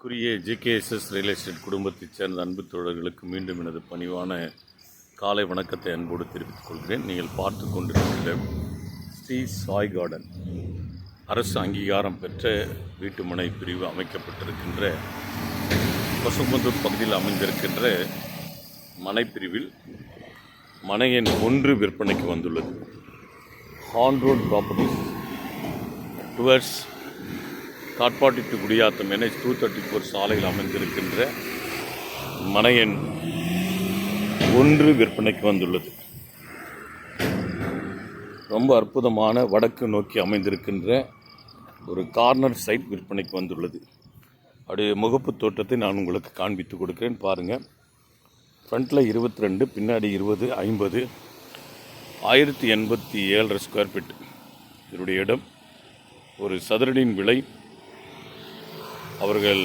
மதிப்பிற்குரிய ஜேகேஎஸ்எஸ் real estate குடும்பத்தைச் சேர்ந்த அன்பு தோழர்களுக்கு மீண்டும் எனது பணிவான காலை வணக்கத்தை அன்போடு தெரிவித்துக் கொள்கிறேன். நீங்கள் பார்த்து கொண்டிருக்கிற ஸ்ரீ சாய் கார்டன் அரசு அங்கீகாரம் பெற்ற வீட்டுமனை பிரிவு அமைக்கப்பட்டிருக்கின்ற பசும்பந்தூர் பகுதியில் அமைந்திருக்கின்ற மனைப்பிரிவில் மனை எண் 1 விற்பனைக்கு வந்துள்ளது. On road properties towards Katpadi to Gudiyatham NH 234 சாலையில் அமைந்திருக்கின்ற மனை எண் 1 விற்பனைக்கு வந்துள்ளது. ரொம்ப அற்புதமான வடக்கு நோக்கி அமைந்திருக்கின்ற ஒரு கார்னர் சைட் விற்பனைக்கு வந்துள்ளது. அப்படியே முகப்பு தோட்டத்தை நான் உங்களுக்கு காண்பித்து கொடுக்கிறேன். பாருங்கள், ஃப்ரண்ட்டில் 22, பின்னாடி 20, 50, 1087 ஸ்கொயர் ஃபீட் இதனுடைய இடம். ஒரு சதுரடியின் விலை அவர்கள்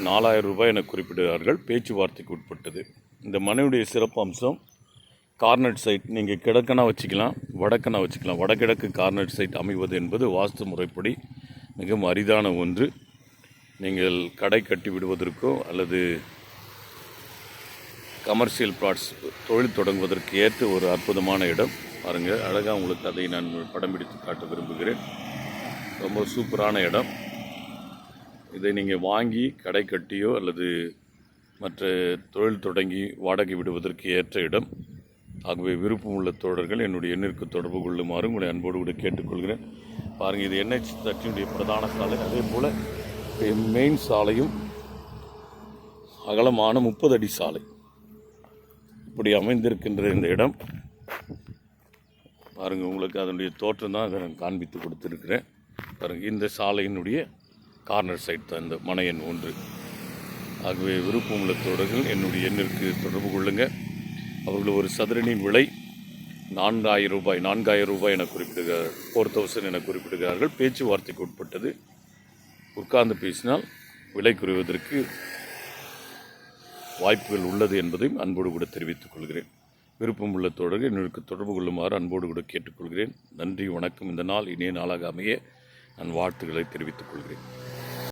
4000 ரூபாய் என குறிப்பிடுகிறார்கள். பேச்சுவார்த்தைக்கு உட்பட்டது. இந்த மனையுடைய சிறப்பு அம்சம் கார்னர் சைட். நீங்கள் கிழக்கனா வச்சுக்கலாம், வடக்கனா வச்சுக்கலாம். வடகிழக்கு கார்னர் சைட் அமைவது என்பது வாஸ்து முறைப்படி மிகவும் அரிதான ஒன்று. நீங்கள் கடை கட்டி விடுவதற்கோ அல்லது கமர்ஷியல் பிளாட்ஸ் தொழில் தொடங்குவதற்கு ஏற்ற ஒரு அற்புதமான இடம். பாருங்கள், அழகாக உங்களுக்கு அதை நான் படம் பிடித்து காட்ட விரும்புகிறேன். ரொம்ப சூப்பரான இடம். இதை நீங்கள் வாங்கி கடை கட்டியோ அல்லது மற்ற தொழில் தொடங்கி வாடகை விடுவதற்கு ஏற்ற இடம். ஆகவே விருப்பம் உள்ள தோழர்கள் என்னுடைய எண்ணிற்கு தொடர்பு கொள்ளுமாறு உங்களை அன்போடு கூட கேட்டுக்கொள்கிறேன். பாருங்கள், இது NH 13 பிரதான சாலை. அதே போல் மெயின் சாலையும் அகலமான 30 அடி சாலை. இப்படி அமைந்திருக்கின்ற இந்த இடம் பாருங்கள், உங்களுக்கு அதனுடைய தோற்றம் தான் அதை நான் காண்பித்து கொடுத்துருக்கிறேன். பாருங்கள், இந்த சாலையினுடைய கார்னர் சைட் தான் இந்த மனை எண் 1. ஆகவே விருப்பம் உள்ள தோழர்கள் என்னுடைய எண்ணிற்கு தொடர்பு கொள்ளுங்கள். அவர்கள் ஒரு சதுரனின் விலை 4000 ரூபாய் என குறிப்பிடுகிறார், 4000 என குறிப்பிடுகிறார்கள். பேச்சுவார்த்தைக்கு உட்பட்டது. உட்கார்ந்து பேசினால் விலை குறைவதற்கு வாய்ப்புகள் உள்ளது என்பதையும் அன்போடு கூட தெரிவித்துக் கொள்கிறேன். விருப்பம் உள்ள தோழர்கள் என்னுடைய தொடர்பு கொள்ளுமாறு அன்போடு கூட கேட்டுக்கொள்கிறேன். நன்றி, வணக்கம். இந்த நாள் இனிய நாளாக அமைய நான் வாழ்த்துக்களை தெரிவித்துக் கொள்கிறேன்.